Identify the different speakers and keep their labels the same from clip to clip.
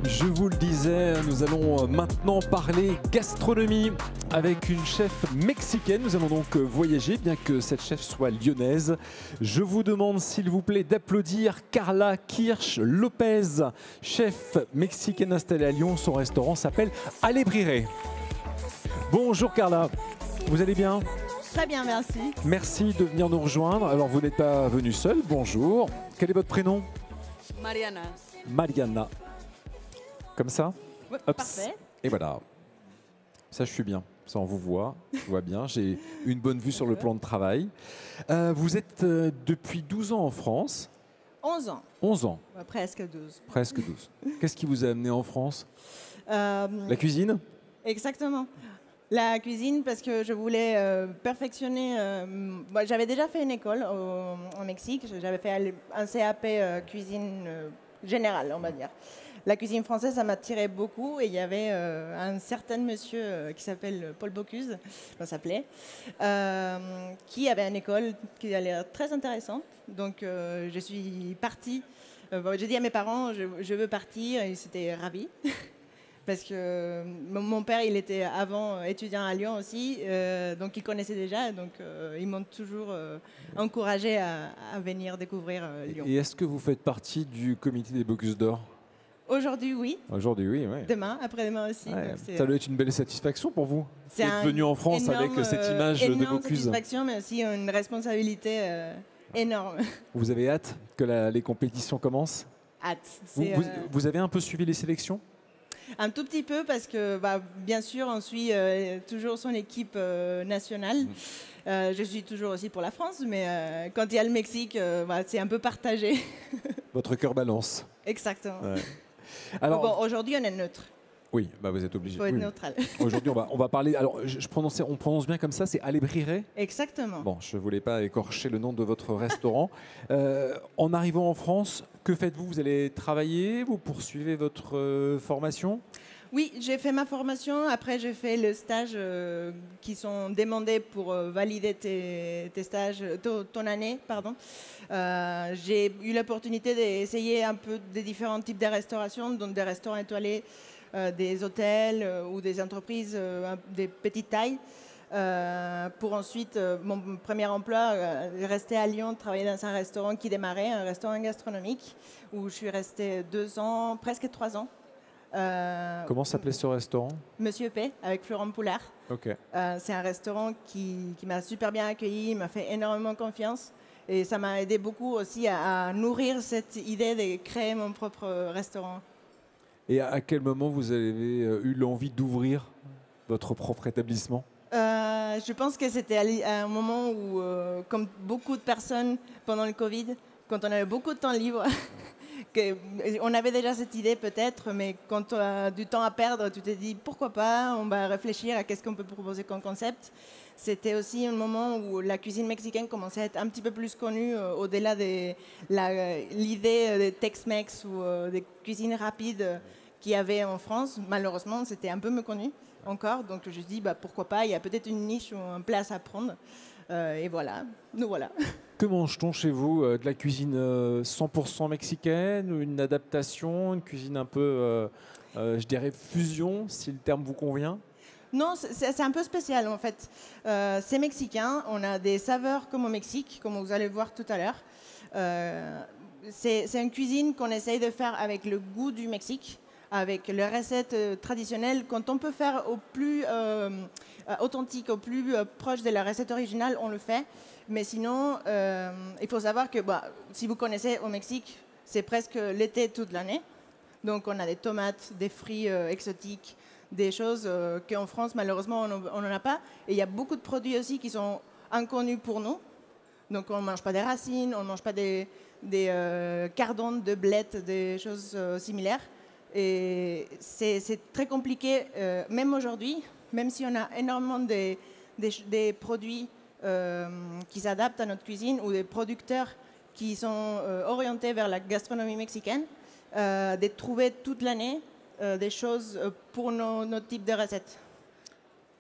Speaker 1: Je vous le disais, nous allons maintenant parler gastronomie avec une chef mexicaine. Nous allons donc voyager, bien que cette chef soit lyonnaise. Je vous demande s'il vous plaît d'applaudir Carla Kirsch Lopez, chef mexicaine installée à Lyon. Son restaurant s'appelle Alebrire. Bonjour Carla, vous allez bien?
Speaker 2: Très bien, merci.
Speaker 1: Merci de venir nous rejoindre. Alors vous n'êtes pas venue seule, bonjour. Quel est votre prénom?
Speaker 2: Mariana.
Speaker 1: Mariana. Comme ça?
Speaker 2: Ouais,
Speaker 1: Hop.
Speaker 2: parfait.
Speaker 1: Et voilà. Ça, je suis bien. Ça, on vous voit. Je vois bien. J'ai une bonne vue sur le plan de travail. Vous êtes depuis 12 ans en France.
Speaker 2: 11 ans.
Speaker 1: 11 ans.
Speaker 2: Ouais, presque 12.
Speaker 1: Presque 12. Qu'est-ce qui vous a amené en France? La
Speaker 2: La
Speaker 1: cuisine?
Speaker 2: Exactement. La cuisine, parce que je voulais perfectionner. J'avais déjà fait une école au Mexique. J'avais fait un CAP cuisine générale, on va dire. La cuisine française, ça m'attirait beaucoup. Et il y avait un certain monsieur qui s'appelle Paul Bocuse, ça s'appelait, qui avait une école qui a l'air très intéressante. Donc, je suis partie. J'ai dit à mes parents, je veux partir. Et ils étaient ravis. Parce que mon père, il était avant étudiant à Lyon aussi, donc il connaissait déjà, donc ils m'ont toujours encouragé à venir découvrir Lyon.
Speaker 1: Et est-ce que vous faites partie du comité des Bocuse d'Or?
Speaker 2: Aujourd'hui, oui.
Speaker 1: Aujourd'hui, oui. Ouais.
Speaker 2: Demain, après-demain aussi.
Speaker 1: Ouais.
Speaker 2: Donc,
Speaker 1: Ça doit être une belle satisfaction pour vous
Speaker 2: c'est
Speaker 1: d'être venu en France avec cette image de
Speaker 2: énorme
Speaker 1: Bocuse.
Speaker 2: satisfaction, mais aussi une responsabilité énorme.
Speaker 1: Vous avez hâte que les compétitions commencent?
Speaker 2: Hâte.
Speaker 1: Vous avez un peu suivi les sélections?
Speaker 2: Un tout petit peu parce que, bien sûr, on suit toujours son équipe nationale. Je suis toujours aussi pour la France, mais quand il y a le Mexique, c'est un peu partagé.
Speaker 1: Votre cœur balance.
Speaker 2: Exactement.
Speaker 1: Ouais. Alors,
Speaker 2: bon, aujourd'hui, on est neutre.
Speaker 1: Oui, vous êtes obligé.
Speaker 2: Il faut être
Speaker 1: Oui.
Speaker 2: neutral.
Speaker 1: Aujourd'hui, on va parler. Alors, on prononce bien comme ça, c'est Alebrire.
Speaker 2: Exactement.
Speaker 1: Bon, je ne voulais pas écorcher le nom de votre restaurant. En arrivant en France, que faites-vous? Vous allez travailler? Vous poursuivez votre formation?
Speaker 2: Oui, j'ai fait ma formation. Après, j'ai fait le stage qui sont demandés pour valider tes stages, ton année, pardon. J'ai eu l'opportunité d'essayer un peu des différents types de restauration, donc des restaurants étoilés, des hôtels ou des entreprises des petites tailles. Pour ensuite, mon premier emploi, rester à Lyon, travailler dans un restaurant qui démarrait, un restaurant gastronomique, où je suis restée 2 ans, presque 3 ans.
Speaker 1: Comment s'appelait ce restaurant?
Speaker 2: Monsieur P, avec Florent Poulard.
Speaker 1: Ok.
Speaker 2: C'est un restaurant qui m'a super bien accueilli, m'a fait énormément confiance. Et ça m'a aidé beaucoup aussi à nourrir cette idée de créer mon propre restaurant.
Speaker 1: Et à quel moment vous avez eu l'envie d'ouvrir votre propre établissement?
Speaker 2: Je pense que c'était à un moment où, comme beaucoup de personnes pendant le Covid, quand on avait beaucoup de temps libre, on avait déjà cette idée peut-être, mais quand tu as du temps à perdre, tu te dis pourquoi pas, on va réfléchir à qu'est-ce qu'on peut proposer comme concept. C'était aussi un moment où la cuisine mexicaine commençait à être un petit peu plus connue, au-delà de l'idée des Tex-Mex ou des cuisines rapides qu'il y avait en France. Malheureusement, c'était un peu méconnu encore, donc je me suis dit pourquoi pas, il y a peut-être une niche ou une place à prendre. Et voilà, nous voilà.
Speaker 1: Que mange-t-on chez vous? De la cuisine 100% mexicaine, ou une adaptation, une cuisine un peu, je dirais, fusion, si le terme vous convient?
Speaker 2: Non, c'est un peu spécial en fait. C'est mexicain, on a des saveurs comme au Mexique, comme vous allez voir tout à l'heure. C'est une cuisine qu'on essaye de faire avec le goût du Mexique, avec les recettes traditionnelles. Quand on peut faire au plus authentique, au plus proche de la recette originale, on le fait. Mais sinon, il faut savoir que si vous connaissez au Mexique, c'est presque l'été toute l'année. Donc on a des tomates, des fruits exotiques, des choses qu'en France, malheureusement, on n'en a pas. Et il y a beaucoup de produits aussi qui sont inconnus pour nous. Donc on ne mange pas des racines, on ne mange pas des cardons de blettes, des choses similaires. Et c'est très compliqué, même aujourd'hui, même si on a énormément des produits qui s'adaptent à notre cuisine ou des producteurs qui sont orientés vers la gastronomie mexicaine, de trouver toute l'année des choses pour nos types de recettes.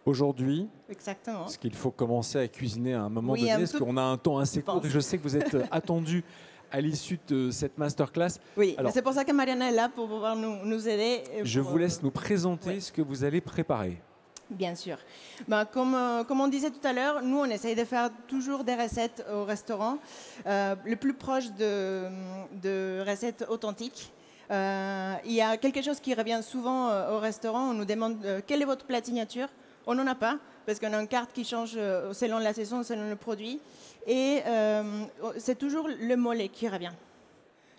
Speaker 1: aujourd'hui.
Speaker 2: Exactement.
Speaker 1: Parce qu'il faut commencer à cuisiner à un moment
Speaker 2: Oui,
Speaker 1: donné,
Speaker 2: un
Speaker 1: parce
Speaker 2: peu,
Speaker 1: qu'on a un temps assez
Speaker 2: je
Speaker 1: court
Speaker 2: pense.
Speaker 1: et je sais que vous êtes attendu à l'issue de cette masterclass.
Speaker 2: Oui,
Speaker 1: Alors,
Speaker 2: c'est pour ça que Mariana est là pour pouvoir nous aider. Et
Speaker 1: je
Speaker 2: pour,
Speaker 1: vous laisse nous présenter
Speaker 2: ouais.
Speaker 1: ce que vous allez préparer.
Speaker 2: Bien sûr. Ben, comme on disait tout à l'heure, nous, on essaye de faire toujours des recettes au restaurant, le plus proche de recettes authentiques. Il y a quelque chose qui revient souvent au restaurant. On nous demande quel est votre plat signature. On n'en a pas, parce qu'on a une carte qui change selon la saison, selon le produit. Et c'est toujours le mollet qui revient.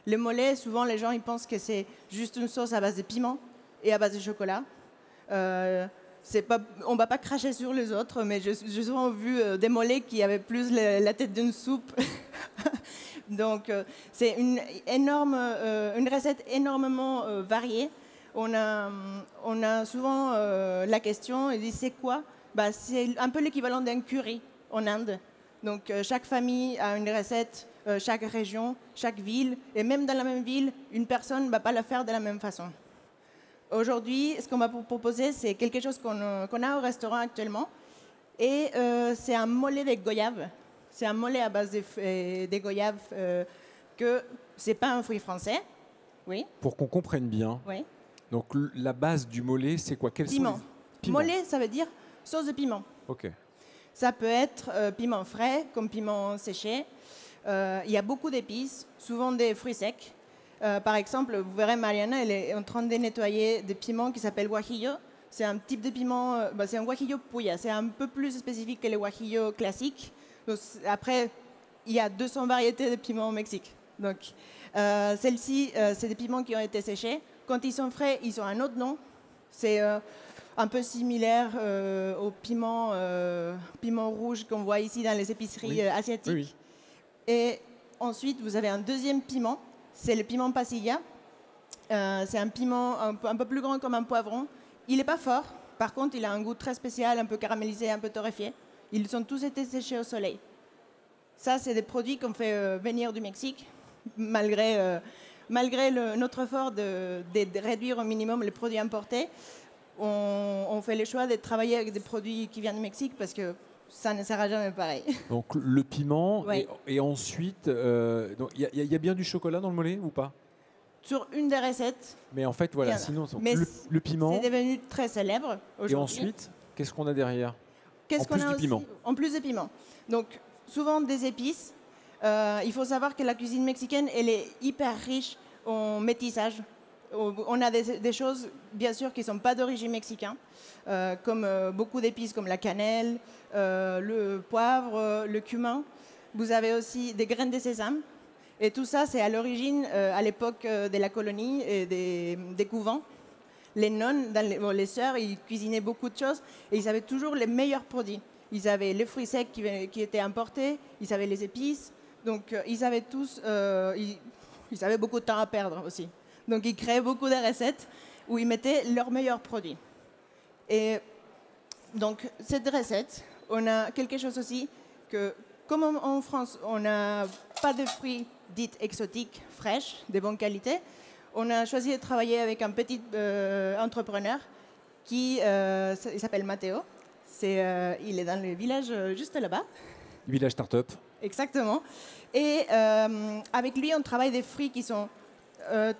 Speaker 2: Le mollet, souvent, les gens ils pensent que c'est juste une sauce à base de piment et à base de chocolat. On ne va pas cracher sur les autres, mais j'ai souvent vu des mollets qui avaient plus la tête d'une soupe. Donc, c'est une recette énormément variée. On a souvent la question, et dit c'est quoi? C'est un peu l'équivalent d'un curry en Inde. Donc, chaque famille a une recette, chaque région, chaque ville, et même dans la même ville, une personne ne va pas la faire de la même façon. Aujourd'hui, ce qu'on va vous proposer, c'est quelque chose qu'on a au restaurant actuellement. Et c'est un mollet de goyave. C'est un mollet à base de goyave que ce n'est pas un fruit français. Oui.
Speaker 1: Pour qu'on comprenne bien,
Speaker 2: Oui.
Speaker 1: donc la base du mollet, c'est quoi?
Speaker 2: Piment. Mollet, ça veut dire sauce de piment.
Speaker 1: Ok.
Speaker 2: Ça peut être piment frais, comme piment séché. Il y a beaucoup d'épices, souvent des fruits secs. Par exemple, vous verrez, Mariana, elle est en train de nettoyer des piments qui s'appellent guajillo. C'est un type de piment, c'est un guajillo puya. C'est un peu plus spécifique que les guajillos classiques. Donc, après, il y a 200 variétés de piments au Mexique. Donc, celles-ci, c'est des piments qui ont été séchés. Quand ils sont frais, ils ont un autre nom. C'est un peu similaire au piment rouge qu'on voit ici dans les épiceries asiatiques.
Speaker 1: Oui.
Speaker 2: Et ensuite, vous avez un deuxième piment. C'est le piment pasilla. C'est un piment un peu plus grand comme un poivron. Il n'est pas fort. Par contre, il a un goût très spécial, un peu caramélisé, un peu torréfié. Ils ont tous été séchés au soleil. Ça, c'est des produits qu'on fait venir du Mexique, malgré notre effort de réduire au minimum les produits importés. On fait le choix de travailler avec des produits qui viennent du Mexique parce que ça ne sera jamais pareil.
Speaker 1: Donc le piment,
Speaker 2: Oui.
Speaker 1: et ensuite, il y a bien du chocolat dans le mollet ou pas?
Speaker 2: Sur une des recettes.
Speaker 1: Mais en fait, voilà,
Speaker 2: Il y en a.
Speaker 1: sinon,
Speaker 2: Mais
Speaker 1: le piment.
Speaker 2: C'est devenu très célèbre aujourd'hui.
Speaker 1: Et ensuite, qu'est-ce qu'on a derrière?
Speaker 2: Qu'est-ce
Speaker 1: en
Speaker 2: qu'on
Speaker 1: plus
Speaker 2: a
Speaker 1: du
Speaker 2: aussi
Speaker 1: piment.
Speaker 2: En plus des piments. Donc, souvent des épices. Il faut savoir que la cuisine mexicaine, elle est hyper riche en métissage. On a des choses, bien sûr, qui ne sont pas d'origine mexicaine, comme beaucoup d'épices comme la cannelle, le poivre, le cumin. Vous avez aussi des graines de sésame. Et tout ça, c'est à l'origine, à l'époque de la colonie et des couvents. Les nonnes, les sœurs, ils cuisinaient beaucoup de choses et ils avaient toujours les meilleurs produits. Ils avaient les fruits secs qui étaient importés, ils avaient les épices. Donc, ils avaient tous, ils avaient beaucoup de temps à perdre aussi. Donc, ils créaient beaucoup de recettes où ils mettaient leurs meilleurs produits. Et donc, cette recette, on a quelque chose aussi que, comme en France, on n'a pas de fruits dits exotiques, fraîches, de bonne qualité, on a choisi de travailler avec un petit entrepreneur qui il s'appelle Matteo. Il est dans le village juste là-bas.
Speaker 1: Village Startup.
Speaker 2: Exactement. Et avec lui, on travaille des fruits qui sont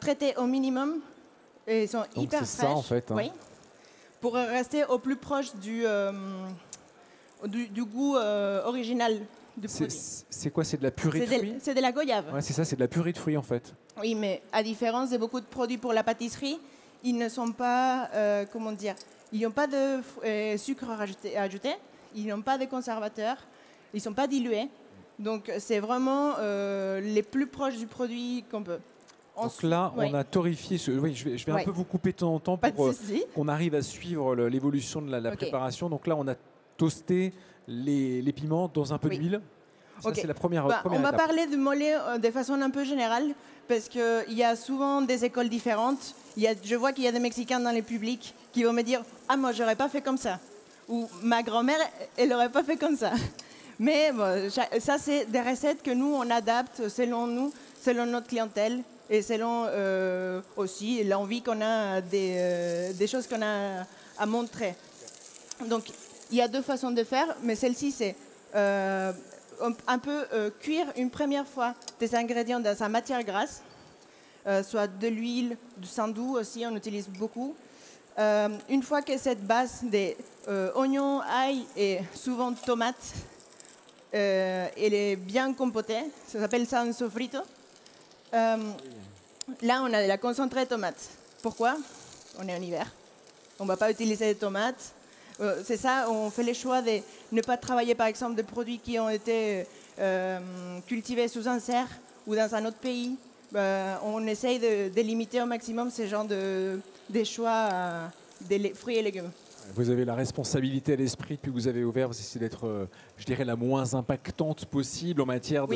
Speaker 2: traités au minimum et sont
Speaker 1: Donc
Speaker 2: hyper
Speaker 1: c'est
Speaker 2: fraîches.
Speaker 1: ça en fait. Hein.
Speaker 2: Oui. Pour rester au plus proche du goût original du produit.
Speaker 1: C'est quoi? C'est de la purée de fruits?
Speaker 2: C'est de la goyave.
Speaker 1: Ouais, c'est ça, c'est de la purée de fruits en fait.
Speaker 2: Oui, mais à différence de beaucoup de produits pour la pâtisserie, ils ne sont pas, comment dire, ils n'ont pas de sucre ajouté, ils n'ont pas de conservateurs, ils ne sont pas dilués. Donc c'est vraiment les plus proches du produit qu'on peut.
Speaker 1: Donc là, on a torréfié. Oui, je vais un peu vous couper de temps en temps pour qu'on arrive à suivre l'évolution de la préparation. Donc là, on a toasté les piments dans un peu d'huile. Ça, c'est la première
Speaker 2: on va
Speaker 1: étape.
Speaker 2: parler de mollet de façon un peu générale parce qu'il y a souvent des écoles différentes. Je vois qu'il y a des Mexicains dans les publics qui vont me dire « Ah, moi, j'aurais pas fait comme ça » ou « Ma grand-mère, elle n'aurait pas fait comme ça ». Mais bon, ça, c'est des recettes que nous, on adapte selon nous, selon notre clientèle et selon aussi l'envie qu'on a des choses qu'on a à montrer. Donc, il y a deux façons de faire, mais celle-ci, c'est un peu cuire une première fois des ingrédients dans sa matière grasse, soit de l'huile, du sandou aussi, on utilise beaucoup. Une fois que cette base des oignons, ail et souvent tomates, elle est bien compotée, ça s'appelle ça un sofrito. Là, on a de la concentrée de tomates. Pourquoi? On est en hiver. On ne va pas utiliser des tomates. C'est ça, on fait le choix de ne pas travailler, par exemple, des produits qui ont été cultivés sous un serre ou dans un autre pays. On essaye de limiter au maximum ce genre des choix des fruits et légumes.
Speaker 1: Vous avez la responsabilité à l'esprit depuis que vous avez ouvert, vous essayez d'être, je dirais, la moins impactante possible en matière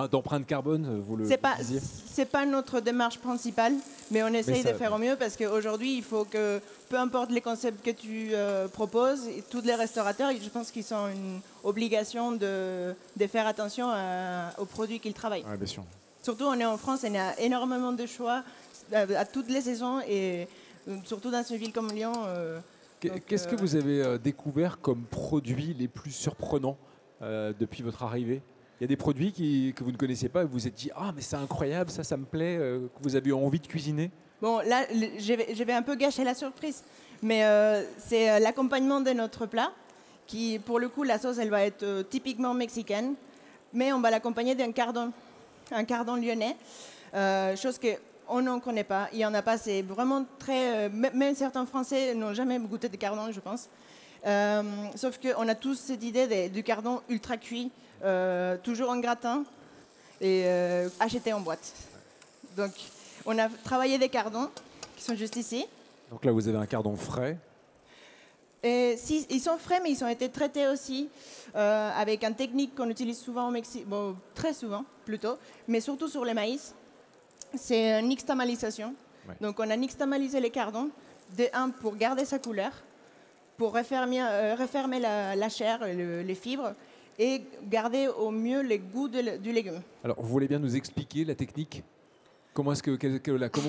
Speaker 1: d'empreinte carbone, vous le disiez.
Speaker 2: C'est pas notre démarche principale, mais on essaye de faire au mieux parce qu'aujourd'hui, il faut que, peu importe les concepts que tu proposes, tous les restaurateurs, je pense qu'ils ont une obligation de faire attention aux produits qu'ils travaillent.
Speaker 1: Ouais, bien sûr.
Speaker 2: Surtout, on est en France, il y a énormément de choix à toutes les saisons et surtout dans une ville comme Lyon.
Speaker 1: Qu'est-ce que vous avez découvert comme produits les plus surprenants depuis votre arrivée? Il y a des produits que vous ne connaissiez pas et vous vous êtes dit « Ah, mais c'est incroyable, ça me plaît », que vous avez eu envie de cuisiner?
Speaker 2: Bon, là, je vais un peu gâcher la surprise, mais c'est l'accompagnement de notre plat, qui, pour le coup, la sauce, elle va être typiquement mexicaine, mais on va l'accompagner d'un cardon, un cardon lyonnais, chose que on n'en connaît pas, il n'y en a pas, c'est vraiment très... même certains Français n'ont jamais goûté de cardon, je pense. Sauf qu'on a tous cette idée du cardon ultra cuit, toujours en gratin et acheté en boîte. Donc, on a travaillé des cardons qui sont juste ici.
Speaker 1: Donc là, vous avez un cardon frais.
Speaker 2: Et si, ils sont frais, mais ils ont été traités aussi avec une technique qu'on utilise souvent au Mexique, bon, très souvent plutôt, mais surtout sur les maïs. C'est une nixtamalisation. Ouais. Donc, on a nixtamalisé les cardons, pour garder sa couleur, pour refermer la chair, les fibres, et garder au mieux les goûts du légume.
Speaker 1: Alors, vous voulez bien nous expliquer la technique? Comment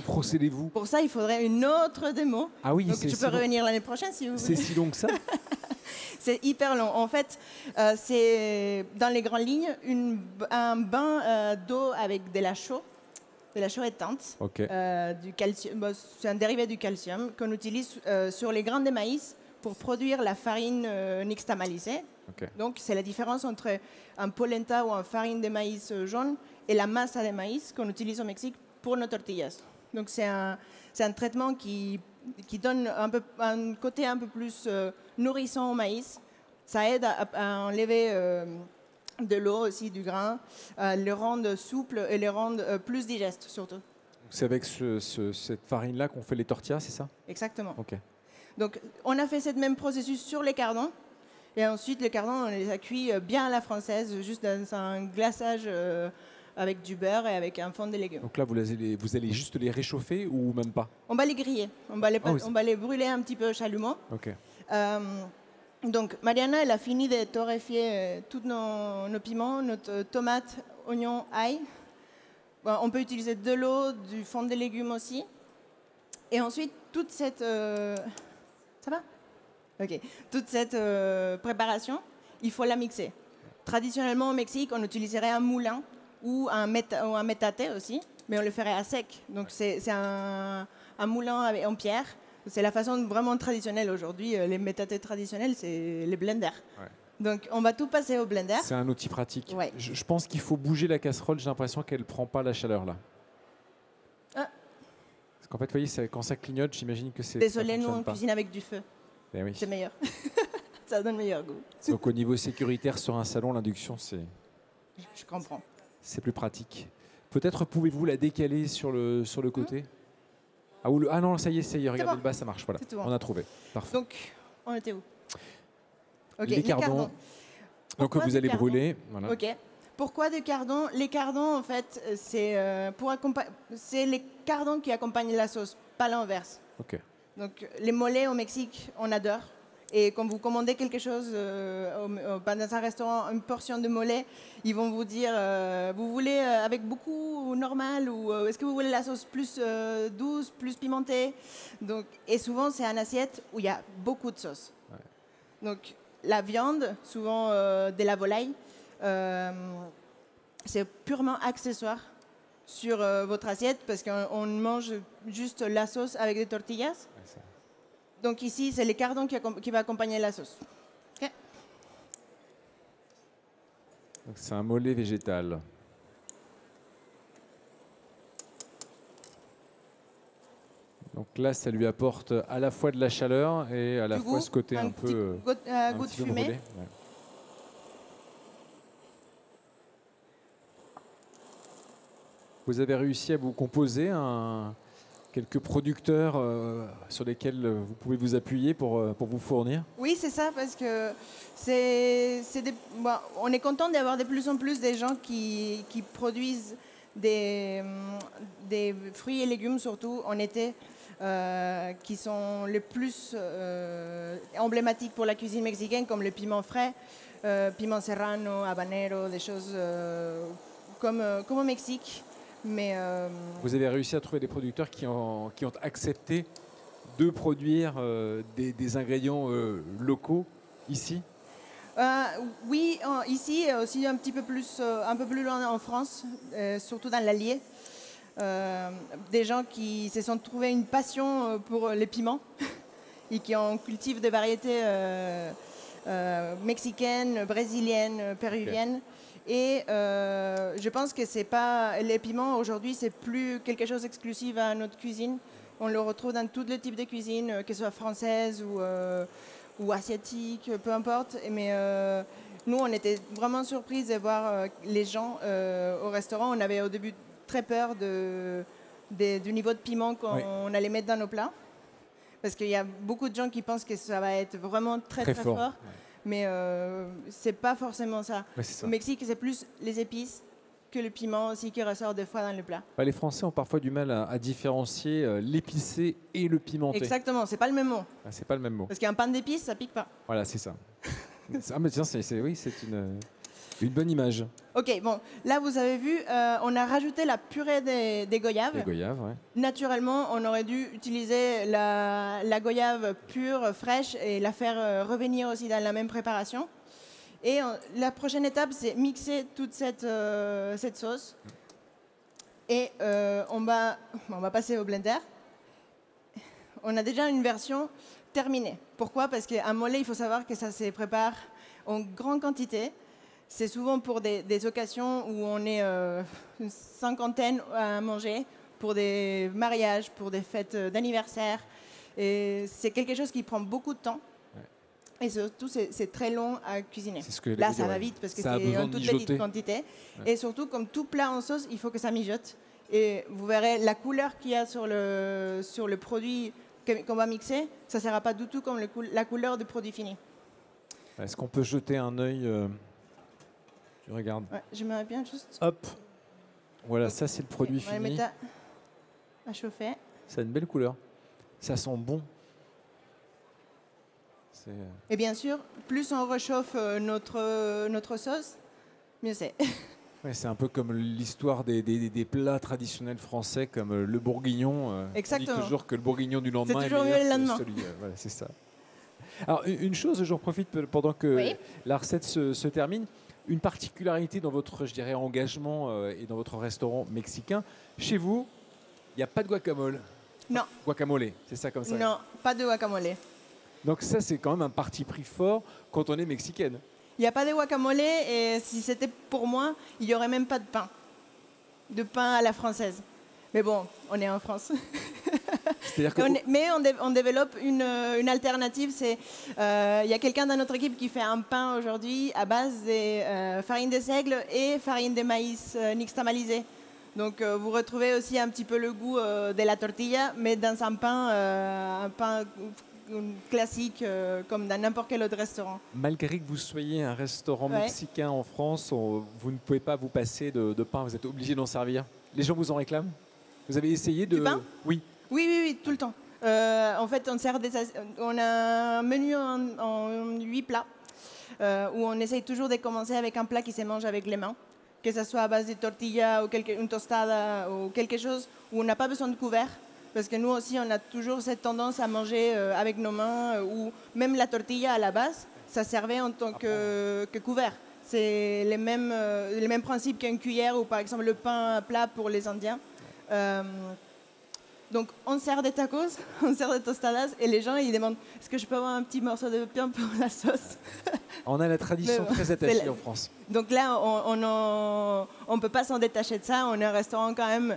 Speaker 1: procédez-vous?
Speaker 2: Pour ça, il faudrait une autre démo.
Speaker 1: Ah oui,
Speaker 2: donc, je peux revenir l'année prochaine si vous voulez.
Speaker 1: C'est si long que ça?
Speaker 2: C'est hyper long. En fait, c'est dans les grandes lignes un bain d'eau avec de la chaux. De la chaux éteinte,
Speaker 1: okay.
Speaker 2: Du calcium. Bon, c'est un dérivé du calcium qu'on utilise sur les grains de maïs pour produire la farine nixtamalisée.
Speaker 1: Okay. Donc,
Speaker 2: c'est la différence entre un polenta ou une farine de maïs jaune et la masa de maïs qu'on utilise au Mexique pour nos tortillas. Donc, c'est un traitement qui donne un côté un peu plus nourrissant au maïs. Ça aide à enlever... de l'eau aussi, du grain, le rendre souple et le rendre plus digeste surtout.
Speaker 1: C'est avec cette farine-là qu'on fait les tortillas, c'est ça?
Speaker 2: Exactement.
Speaker 1: Okay.
Speaker 2: Donc on a fait ce même processus sur les cardons et ensuite les cardons on les a cuits bien à la française, juste dans un glaçage avec du beurre et avec un fond de légumes.
Speaker 1: Donc là vous allez juste les réchauffer ou même pas?
Speaker 2: On va les griller, on va les brûler un petit peu au chalumeau.
Speaker 1: Okay.
Speaker 2: Donc, Mariana, elle a fini de torréfier tous nos piments, notre tomate, oignon, ail. Bon, on peut utiliser de l'eau, du fond de légumes aussi. Et ensuite, toute cette... Ça va? Ok. Toute cette préparation, il faut la mixer. Traditionnellement, au Mexique, on utiliserait un moulin ou un métate aussi, mais on le ferait à sec. Donc, c'est un moulin en pierre. C'est la façon vraiment traditionnelle aujourd'hui. Les métatés traditionnels, c'est les blenders. Ouais. Donc, on va tout passer au blender.
Speaker 1: C'est un outil pratique.
Speaker 2: Ouais.
Speaker 1: Je pense qu'il faut bouger la casserole. J'ai l'impression qu'elle ne prend pas la chaleur là.
Speaker 2: Ah.
Speaker 1: Parce qu'en fait, vous voyez, quand ça clignote, j'imagine que c'est...
Speaker 2: Désolé, nous, on cuisine avec du feu.
Speaker 1: Eh oui.
Speaker 2: C'est meilleur. Ça donne meilleur goût.
Speaker 1: Donc, au niveau sécuritaire, sur un salon, l'induction, c'est...
Speaker 2: Je comprends.
Speaker 1: C'est plus pratique. Peut-être pouvez-vous la décaler sur le côté? Ah non, ça y est, regardez le bas, ça marche. Voilà, on a trouvé. Parfait.
Speaker 2: Donc, on était où? Okay,
Speaker 1: les cardons. Donc, vous allez brûler. Voilà.
Speaker 2: Ok. Pourquoi des cardons? Les cardons, en fait, c'est les cardons qui accompagnent la sauce, pas l'inverse.
Speaker 1: Ok.
Speaker 2: Donc, les mollets au Mexique, on adore. Et quand vous commandez quelque chose dans un restaurant, une portion de mollet, ils vont vous dire vous voulez avec beaucoup normal ou est-ce que vous voulez la sauce plus douce, plus pimentée? Donc, et souvent, c'est une assiette où il y a beaucoup de sauce. Ouais. Donc la viande, souvent de la volaille, c'est purement accessoire sur votre assiette parce qu'on mange juste la sauce avec des tortillas. Donc ici, c'est l'écardon qui va accompagner la sauce. Okay.
Speaker 1: C'est un mollet végétal. Donc là, ça lui apporte à la fois de la chaleur et à la fois ce côté un peu
Speaker 2: goût de fumée.
Speaker 1: Ouais. Vous avez réussi à vous composer quelques producteurs sur lesquels vous pouvez vous appuyer pour vous fournir?
Speaker 2: Oui, c'est ça, parce que on est content d'avoir de plus en plus des gens qui produisent des fruits et légumes, surtout en été, qui sont les plus emblématiques pour la cuisine mexicaine, comme le piment frais, piment serrano, habanero, des choses comme au Mexique. Mais
Speaker 1: vous avez réussi à trouver des producteurs qui ont accepté de produire des ingrédients locaux ici?
Speaker 2: Oui, ici et aussi un peu plus loin en France, surtout dans l'Allier. Des gens qui se sont trouvés une passion pour les piments et qui en cultivent des variétés mexicaines, brésiliennes, péruviennes. Okay. Et je pense que les piments aujourd'hui, c'est plus quelque chose d'exclusif à notre cuisine. On le retrouve dans tous les types de cuisine, que ce soit française ou asiatique, peu importe. Mais nous, on était vraiment surpris de voir les gens au restaurant. On avait au début très peur du niveau de piment qu'on allait mettre dans nos plats. Parce qu'il y a beaucoup de gens qui pensent que ça va être vraiment très fort. Ouais. Mais c'est pas forcément ça. Au Mexique, c'est plus les épices que le piment aussi qui ressort des fois dans le plat.
Speaker 1: Les Français ont parfois du mal à différencier l'épicé et le pimenté.
Speaker 2: Exactement, c'est pas le même mot.
Speaker 1: C'est pas le même mot.
Speaker 2: Parce qu'un pain d'épices, ça pique pas.
Speaker 1: Voilà, c'est ça. Mais tiens, c'est une bonne image.
Speaker 2: Ok, bon, là vous avez vu, on a rajouté la purée des goyaves.
Speaker 1: Les goyaves, ouais.
Speaker 2: Naturellement, on aurait dû utiliser la goyave pure, fraîche, et la faire revenir aussi dans la même préparation. Et la prochaine étape, c'est mixer toute cette sauce. Et on va passer au blender. On a déjà une version terminée. Pourquoi? Parce qu'un mollet, il faut savoir que ça se prépare en grande quantité. C'est souvent pour des occasions où on est une cinquantaine à manger, pour des mariages, pour des fêtes d'anniversaire. Et c'est quelque chose qui prend beaucoup de temps. Ouais. Et surtout, c'est très long à cuisiner. Là, ça va vite parce que c'est en toute petite quantité. Ouais. Et surtout, comme tout plat en sauce, il faut que ça mijote. Et vous verrez la couleur qu'il y a sur le produit qu'on va mixer, ça ne sera pas du tout comme la couleur du produit fini.
Speaker 1: Est-ce qu'on peut jeter un œil Je regarde.
Speaker 2: Ouais, j'aimerais bien juste...
Speaker 1: Hop. Voilà, ça c'est le produit fini. On va le mettre
Speaker 2: à chauffer.
Speaker 1: Ça a une belle couleur. Ça sent bon.
Speaker 2: Et bien sûr, plus on réchauffe notre sauce, mieux c'est.
Speaker 1: Ouais, c'est un peu comme l'histoire des plats traditionnels français, comme le bourguignon.
Speaker 2: Exactement.
Speaker 1: On dit toujours que le bourguignon du lendemain
Speaker 2: est toujours mieux le lendemain.
Speaker 1: Voilà, c'est ça. Alors, une chose, j'en profite pendant que la recette se termine. Une particularité dans votre, je dirais, engagement et dans votre restaurant mexicain, chez vous, il n'y a pas de guacamole.
Speaker 2: Non.
Speaker 1: Guacamole, c'est ça comme ça?
Speaker 2: Non, pas de guacamole.
Speaker 1: Donc ça, c'est quand même un parti pris fort quand on est mexicaine.
Speaker 2: Il n'y a pas de guacamole et si c'était pour moi, il n'y aurait même pas de pain. De pain à la française. Mais bon, on est en France. Mais on développe une alternative. Il y a quelqu'un dans notre équipe qui fait un pain aujourd'hui à base de farine de seigle et farine de maïs nixtamalisé. Donc vous retrouvez aussi un petit peu le goût de la tortilla, mais dans un pain classique comme dans n'importe quel autre restaurant.
Speaker 1: Malgré que vous soyez un restaurant mexicain en France, vous ne pouvez pas vous passer de pain, vous êtes obligé d'en servir. Les gens vous en réclament? Vous avez essayé de...
Speaker 2: Du pain?
Speaker 1: Oui.
Speaker 2: Oui, tout le temps. En fait, on a un menu en 8 plats où on essaye toujours de commencer avec un plat qui se mange avec les mains, que ce soit à base de tortilla ou une tostada ou quelque chose où on n'a pas besoin de couvert. parce que nous aussi, on a toujours cette tendance à manger avec nos mains, ou même la tortilla à la base, ça servait en tant que couvert. C'est les mêmes principes qu'une cuillère ou par exemple le pain plat pour les Indiens. Donc on sert des tacos, on sert des tostadas et les gens ils demandent est-ce que je peux avoir un petit morceau de pain pour la sauce.
Speaker 1: On a la tradition très attachée en France.
Speaker 2: Donc là on peut pas s'en détacher de ça. On est un restaurant quand même,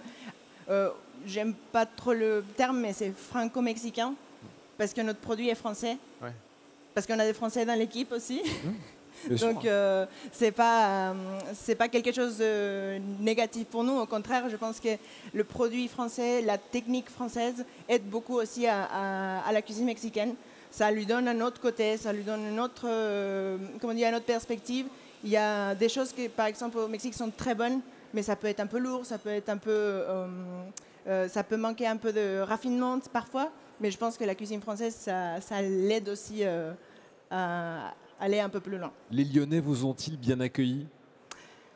Speaker 2: j'aime pas trop le terme mais c'est franco-mexicain parce que notre produit est français. Ouais. Parce qu'on a des Français dans l'équipe aussi. Donc c'est pas quelque chose de négatif pour nous. Au contraire, je pense que le produit français, la technique française aide beaucoup aussi à la cuisine mexicaine. Ça lui donne un autre côté, ça lui donne une autre, une autre perspective. Il y a des choses qui, par exemple, au Mexique sont très bonnes, mais ça peut être un peu lourd, ça peut être un peu, ça peut manquer un peu de raffinement parfois. Mais je pense que la cuisine française, ça l'aide aussi à aller un peu plus loin.
Speaker 1: Les Lyonnais vous ont-ils bien accueillis?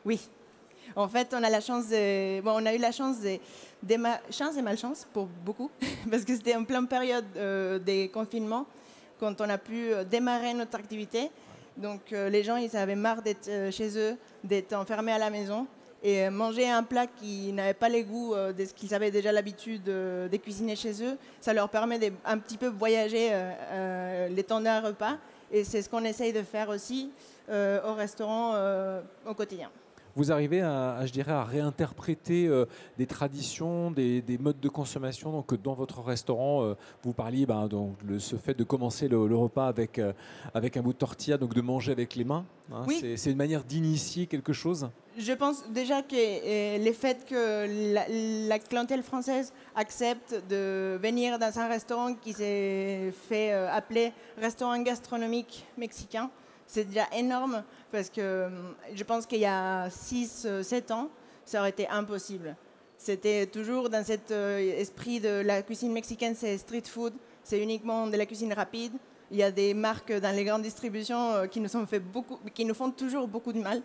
Speaker 2: Oui. En fait, on a eu la chance chance et malchance pour beaucoup, parce que c'était en pleine période des confinements, quand on a pu démarrer notre activité. Donc les gens, ils avaient marre d'être chez eux, d'être enfermés à la maison, et manger un plat qui n'avait pas les goûts de ce qu'ils avaient déjà l'habitude de cuisiner chez eux, ça leur permet un petit peu voyager les temps d'un repas. Et c'est ce qu'on essaye de faire aussi au restaurant au quotidien.
Speaker 1: Vous arrivez je dirais, à réinterpréter des traditions, des modes de consommation. Donc, dans votre restaurant, vous parliez ce fait de commencer le repas avec un bout de tortilla, donc de manger avec les mains. Hein, oui. C'est une manière d'initier quelque chose.
Speaker 2: Je pense déjà que le fait que la clientèle française accepte de venir dans un restaurant qui s'est fait appeler restaurant gastronomique mexicain, c'est déjà énorme parce que je pense qu'il y a 6-7 ans, ça aurait été impossible. C'était toujours dans cet esprit de la cuisine mexicaine, c'est street food, c'est uniquement de la cuisine rapide. Il y a des marques dans les grandes distributions qui nous font toujours beaucoup de mal.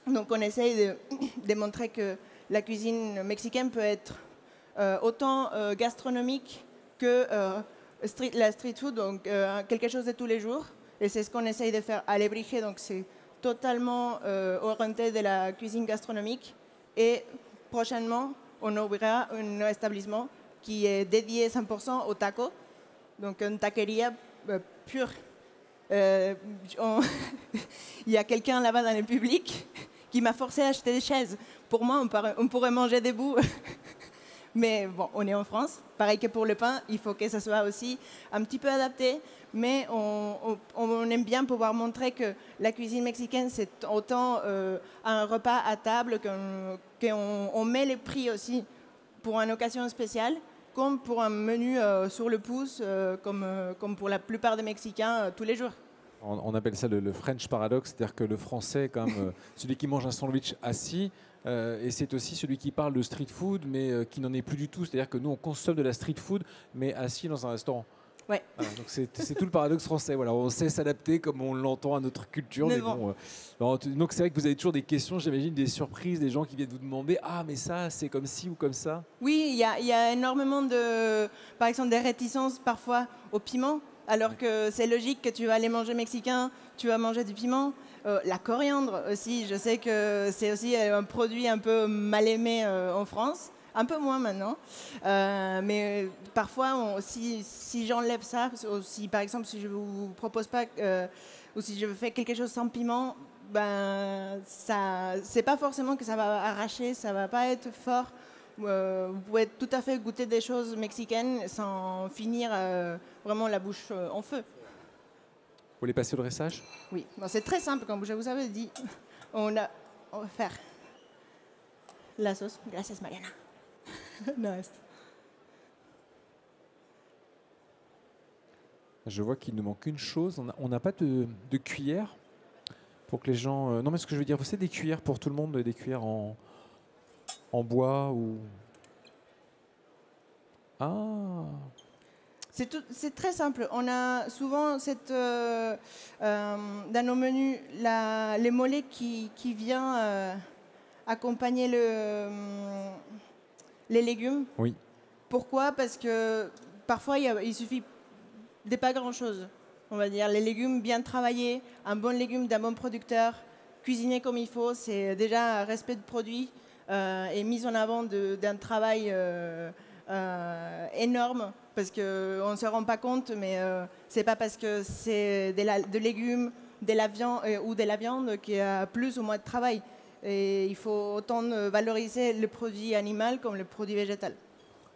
Speaker 2: Donc on essaye de démontrer que la cuisine mexicaine peut être autant gastronomique que la street food, donc quelque chose de tous les jours. Et c'est ce qu'on essaye de faire à Lebrige, donc c'est totalement orienté de la cuisine gastronomique. Et prochainement, on ouvrira un établissement qui est dédié 100% au taco, donc une taqueria pure. Il y a quelqu'un là-bas dans le public qui m'a forcé à acheter des chaises. Pour moi, on pourrait manger debout. Mais bon, on est en France. Pareil que pour le pain, il faut que ça soit aussi un petit peu adapté. Mais on aime bien pouvoir montrer que la cuisine mexicaine, c'est autant un repas à table qu'on met les prix aussi pour une occasion spéciale, comme pour un menu sur le pouce, comme pour la plupart des Mexicains tous les jours.
Speaker 1: On appelle ça le French paradox, c'est-à-dire que le français est quand même celui qui mange un sandwich assis, et c'est aussi celui qui parle de street food, mais qui n'en est plus du tout. C'est-à-dire que nous, on consomme de la street food, mais assis dans un restaurant.
Speaker 2: Ouais.
Speaker 1: Voilà, donc c'est tout le paradoxe français. Voilà, on sait s'adapter comme on l'entend à notre culture. Mais bon, donc c'est vrai que vous avez toujours des questions, j'imagine, des surprises, des gens qui viennent vous demander « Ah, mais ça, c'est comme ci ou comme ça ?»
Speaker 2: Oui, il y a énormément par exemple, des réticences parfois au piment, alors que c'est logique que tu vas aller manger mexicain, tu vas manger du piment. La coriandre aussi, je sais que c'est aussi un produit un peu mal aimé en France. Un peu moins maintenant, mais parfois, si j'enlève ça, si par exemple, si je vous propose pas, ou si je fais quelque chose sans piment, ben, c'est pas forcément que ça va arracher, ça va pas être fort. Vous pouvez tout à fait goûter des choses mexicaines sans finir vraiment la bouche en feu.
Speaker 1: Vous voulez passer au dressage?
Speaker 2: Oui, bon, c'est très simple, comme je vous avais dit. On va faire la sauce. Gracias, Mariana. Nice.
Speaker 1: Je vois qu'il nous manque une chose. On n'a pas de cuillère pour que les gens... Non, mais ce que je veux dire, vous savez, des cuillères pour tout le monde, des cuillères en bois ou... Ah.
Speaker 2: C'est très simple. On a souvent dans nos menus les mollets qui vient accompagner les légumes.
Speaker 1: Oui.
Speaker 2: Pourquoi? Parce que parfois, il suffit de pas grand-chose. On va dire les légumes bien travaillés, un bon légume d'un bon producteur, cuisiné comme il faut, c'est déjà un respect de produit et mise en avant d'un travail énorme. Parce qu'on ne se rend pas compte, mais c'est pas parce que c'est de légumes ou de la viande qu'il y a plus ou moins de travail. Et il faut autant valoriser le produit animal comme le produit végétal.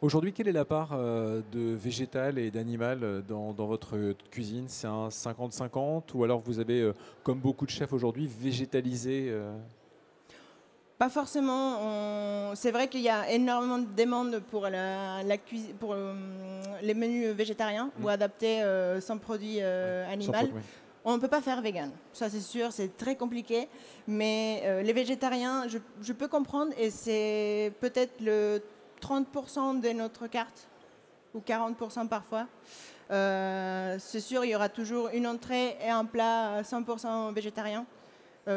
Speaker 1: Aujourd'hui, quelle est la part de végétal et d'animal dans votre cuisine? C'est un 50-50 ou alors vous avez, comme beaucoup de chefs aujourd'hui, végétalisé
Speaker 2: Pas forcément. C'est vrai qu'il y a énormément de demandes pour pour les menus végétariens ou adaptés sans produit animal.
Speaker 1: oui.
Speaker 2: On ne peut pas faire vegan, ça c'est sûr, c'est très compliqué. Mais les végétariens, je peux comprendre et c'est peut-être le 30% de notre carte, ou 40% parfois. C'est sûr, il y aura toujours une entrée et un plat 100% végétarien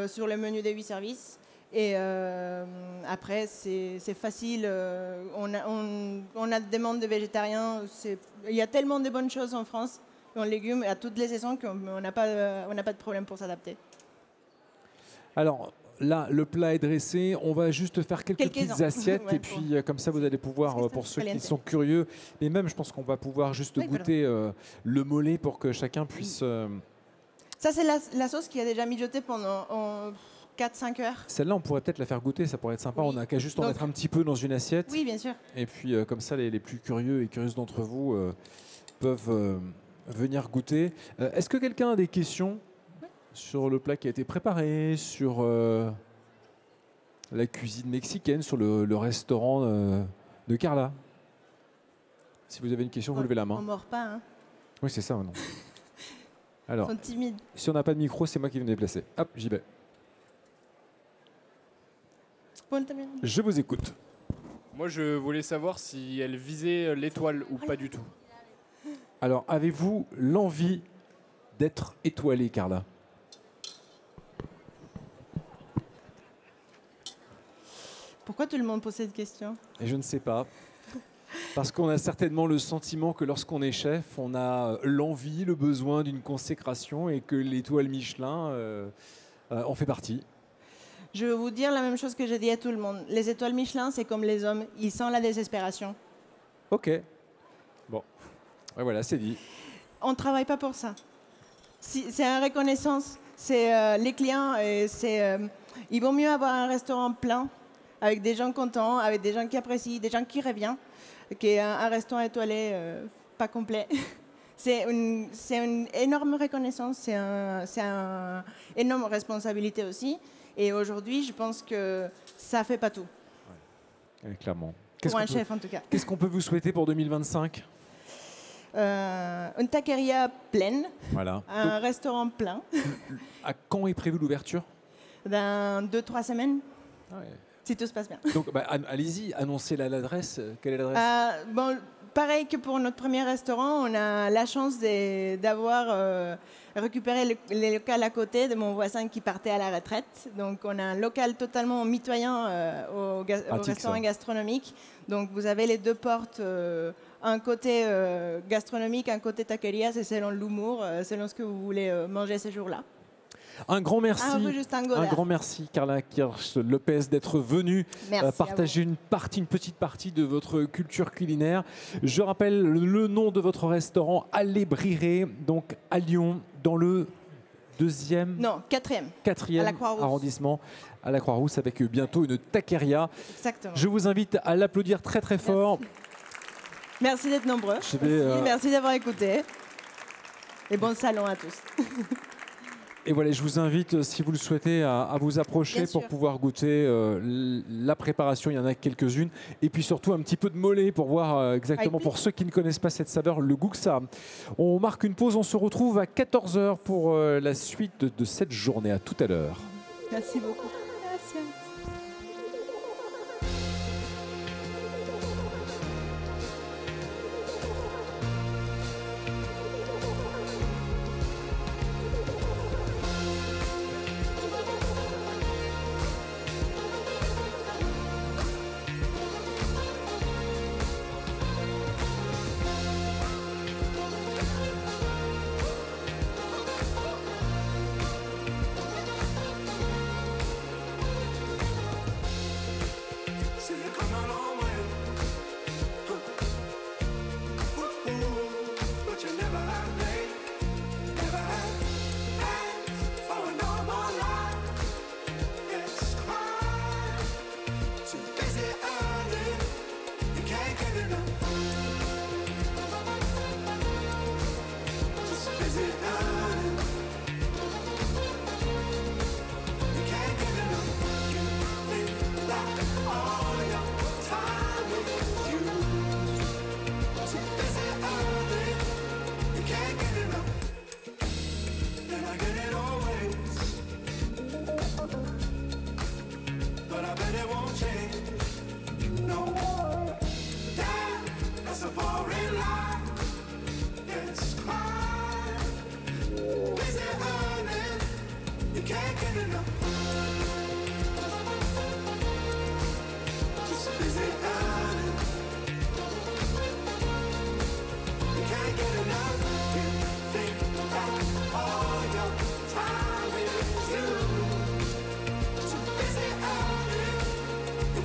Speaker 2: sur le menu des 8 services. Et après, c'est facile. On a des demandes de végétariens. Il y a tellement de bonnes choses en France, en légumes, à toutes les saisons, qu'on n'a pas de problème pour s'adapter.
Speaker 1: Alors là, le plat est dressé. On va juste faire quelques petites assiettes.
Speaker 2: Ouais,
Speaker 1: et puis, comme ça, vous allez pouvoir, pour ceux qui sont curieux, et même, je pense qu'on va pouvoir juste goûter le mollet pour que chacun puisse...
Speaker 2: Ça, c'est la sauce qui a déjà mijotée pendant 4-5 heures.
Speaker 1: Celle-là, on pourrait peut-être la faire goûter. Ça pourrait être sympa. Oui. On n'a qu'à juste en mettre un petit peu dans une assiette.
Speaker 2: Oui, bien sûr.
Speaker 1: Et puis, comme ça, les plus curieux et curieuses d'entre vous peuvent venir goûter. Est-ce que quelqu'un a des questions sur le plat qui a été préparé, sur la cuisine mexicaine, sur le restaurant de Carla? Si vous avez une question, vous levez la main.
Speaker 2: On ne mord pas, hein.
Speaker 1: Oui, c'est ça, non. Alors,
Speaker 2: ils sont timides.
Speaker 1: Si on n'a pas de micro, c'est moi qui vais me déplacer. Hop, j'y vais. Je vous écoute.
Speaker 3: Moi, je voulais savoir si elle visait l'étoile ou pas du tout.
Speaker 1: Alors, avez-vous l'envie d'être étoilée, Carla?
Speaker 2: Pourquoi tout le monde pose cette question?
Speaker 1: Et je ne sais pas. Parce qu'on a certainement le sentiment que lorsqu'on est chef, on a l'envie, le besoin d'une consécration et que l'étoile Michelin en fait partie.
Speaker 2: Je vais vous dire la même chose que j'ai dit à tout le monde. Les étoiles Michelin, c'est comme les hommes, ils sentent la désespération.
Speaker 1: Ok. Bon. Et voilà, c'est dit.
Speaker 2: On ne travaille pas pour ça. C'est une reconnaissance. C'est les clients. Il vaut mieux avoir un restaurant plein, avec des gens contents, avec des gens qui apprécient, des gens qui reviennent, qu'un restaurant étoilé pas complet. C'est une énorme reconnaissance, c'est une énorme responsabilité aussi. Et aujourd'hui, je pense que ça fait pas tout.
Speaker 1: Ouais, clairement.
Speaker 2: Pour un chef, en tout cas.
Speaker 1: Qu'est-ce qu'on peut vous souhaiter pour 2025 ?
Speaker 2: Une taqueria pleine,
Speaker 1: voilà.
Speaker 2: Un restaurant plein.
Speaker 1: À quand est prévue l'ouverture ?
Speaker 2: Dans 2-3 semaines,
Speaker 1: ouais.
Speaker 2: Si tout se passe bien.
Speaker 1: Donc, allez-y, annoncez l'adresse. Quelle est l'adresse ?
Speaker 2: Bon, pareil que pour notre premier restaurant, on a la chance d'avoir récupéré les locaux à côté de mon voisin qui partait à la retraite. Donc, on a un local totalement mitoyen au restaurant gastronomique. Donc, vous avez les deux portes, un côté gastronomique, un côté taqueria. C'est selon l'humour, selon ce que vous voulez manger ces jours-là.
Speaker 1: Un grand merci, un grand merci Carla Kirsch-Lopez d'être venue partager une petite partie de votre culture culinaire. Je rappelle le nom de votre restaurant, Allée Briré, donc à Lyon, dans le quatrième arrondissement, à la Croix-Rousse, avec bientôt une taqueria.
Speaker 2: Exactement.
Speaker 1: Je vous invite à l'applaudir très très fort.
Speaker 2: Merci d'être nombreux. Merci d'avoir écouté. Et bon salon à tous.
Speaker 1: Et voilà, je vous invite, si vous le souhaitez, à vous approcher pour pouvoir goûter la préparation. Il y en a quelques-unes. Et puis surtout, un petit peu de mollet pour voir exactement, pour ceux qui ne connaissent pas cette saveur, le goût que ça a. On marque une pause, on se retrouve à 14 h pour la suite de cette journée. À tout à l'heure.
Speaker 2: Merci beaucoup. Merci.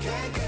Speaker 4: can't get